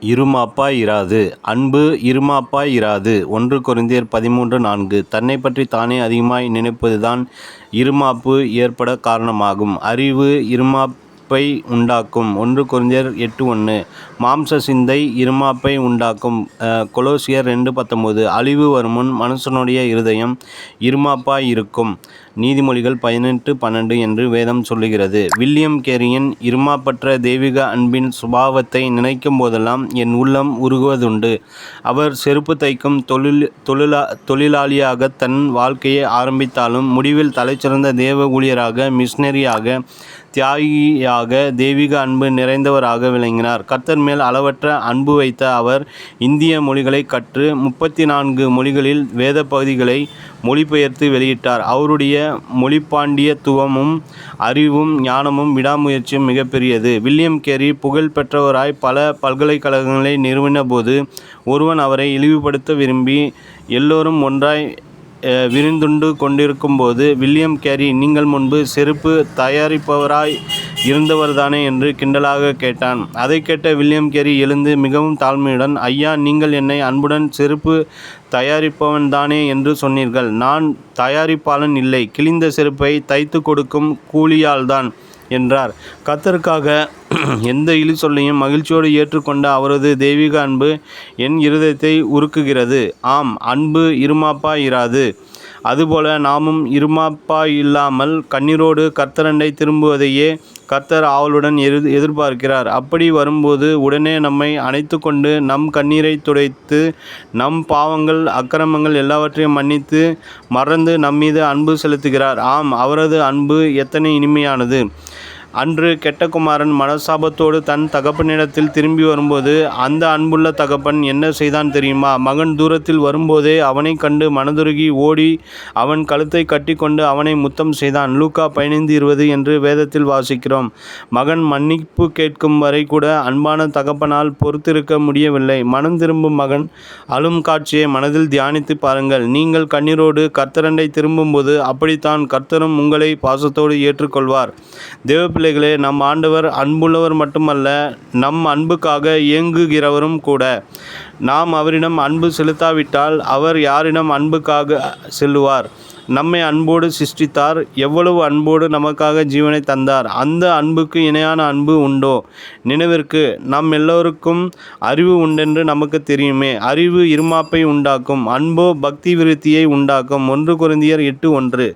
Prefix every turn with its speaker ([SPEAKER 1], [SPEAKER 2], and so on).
[SPEAKER 1] இருமாப்பாய் இராது. அன்பு இருமாப்பாய் இராது. 1 கொரிந்தியர் 13:4. தன்னைப் பற்றித் தானே அதிகமாய் நினைப்பதுதான் இருமாப்பு ஏற்படக் காரணமாகும். அறிவு இருமாப்பை உண்டாக்கும். 1 கொரிந்தியர் 8:1. மாம்ச சிந்தை இருமாப்பை உண்டாக்கும். கொலோசியர் 2:19. அழிவு வருமுன் மனுஷனுடைய இருதயம் இருமாப்பாய் இருக்கும். நீதிமொழிகள் 18:12 என்று வேதம் சொல்லுகிறது. வில்லியம் கேரியின் இருமாப்பற்ற தெய்வீக அன்பின் சுபாவத்தை நினைக்கும் போதெல்லாம் என் உள்ளம் உருகுவதுண்டு. அவர் செருப்பு தைக்கும் தொழிலாளியாக தன் வாழ்க்கையை ஆரம்பித்தாலும் முடிவில் தலைசிறந்த தேவ ஊழியராக, மிஷனரியாக, தியாகியாக, தெய்வீக அன்பு நிறைந்தவராக விளங்கினார். கர்த்தர் மேல் அளவற்ற அன்பு வைத்த அவர் இந்திய மொழிகளை கற்று 34 மொழிகளில் வேத பகுதிகளை மொழிபெயர்த்து வெளியிட்டார். அவருடைய மொழிபாண்டியத்துவமும் அறிவும் ஞானமும் விடாமுயற்சியும் மிகப்பெரியது. வில்லியம் கேரி புகழ் பெற்றவராய் பல பல்கலைக்கழகங்களை நிறுவின போது ஒருவன் அவரை இழிவுபடுத்த விரும்பி எல்லோரும் ஒன்றாய் விருந்துண்டு கொண்டிருக்கும்போது, வில்லியம் கேரி, நீங்கள் முன்பு செருப்பு தயாரிப்பவராய் இருந்தவர்தானே என்று கிண்டலாக கேட்டான். அதை கேட்ட வில்லியம் கேரி எழுந்து மிகவும் தாழ்மையுடன், ஐயா, நீங்கள் என்னை அன்புடன் செருப்பு தயாரிப்பவன்தானே என்று சொன்னீர்கள். நான் தயாரிப்பாளன் இல்லை, கிழிந்த செருப்பை தைத்து கொடுக்கும் கூலியாள்தான் என்றார். கர்த்தருக்காக எந்த இழி சொல்லையும் மகிழ்ச்சியோடு ஏற்றுக்கொண்ட அவரது தெய்வீக அன்பு என் இருதயத்தை உருக்குகிறது. ஆம், அன்பு இருமாப்பாய் இராது. அதுபோல நாமும் இருமாப்பாய் இல்லாமல் கண்ணீரோடு கர்த்தரண்டை திரும்புவதையே கர்த்தர் ஆவலுடன் எதிர்பார்க்கிறார். அப்படி வரும்போது உடனே நம்மை அணைத்து கொண்டு நம் கண்ணீரை துடைத்து நம் பாவங்கள் அக்கிரமங்கள் எல்லாவற்றையும் மன்னித்து மறந்து நம்மீது அன்பு செலுத்துகிறார். ஆம், அவரது அன்பு எத்தனை இனிமையானது! அன்று கெட்ட குமாரன் மனசாபத்தோடு தன் தகப்பனிடத்தில் திரும்பி வரும்போது அந்த அன்புள்ள தகப்பன் என்ன செய்தான் தெரியுமா? மகன் தூரத்தில் வரும்போதே அவனை கண்டு மனதுருகி ஓடி அவன் கழுத்தை கட்டி கொண்டு அவனை முத்தம் செய்தான். லூக்கா 15:20 என்று வேதத்தில் வாசிக்கிறோம். மகன் மன்னிப்பு கேட்கும் வரை கூட அன்பான தகப்பனால் பொறுத்திருக்க முடியவில்லை. மனம் திரும்பும் மகன் அழும் காட்சியை மனதில் தியானித்து பாருங்கள். நீங்கள் கண்ணீரோடு கர்த்தரண்டை திரும்பும்போது அப்படித்தான் கர்த்தரும் உங்களை பாசத்தோடு ஏற்றுக்கொள்வார். தேவ பிள்ளைகளே, நம் ஆண்டவர் அன்புள்ளவர் மட்டுமல்ல, நம் அன்புக்காக ஏங்குகிறவரும் கூட. நாம் அவரிடம் அன்பு செலுத்தாவிட்டால் அவர் யாரிடம் அன்புக்காக செல்லுவார்? நம்மை அன்போடு சிருஷ்டித்தார். எவ்வளவு அன்போடு நமக்காக ஜீவனை தந்தார். அந்த அன்புக்கு இணையான அன்பு உண்டோ? நினைவிற்கு, நம் எல்லோருக்கும் அறிவு உண்டென்று நமக்கு தெரியுமே. அறிவு இருமாப்பை உண்டாக்கும், அன்போ பக்தி விருத்தியை உண்டாக்கும். 1 கொரிந்தியர் 8:1.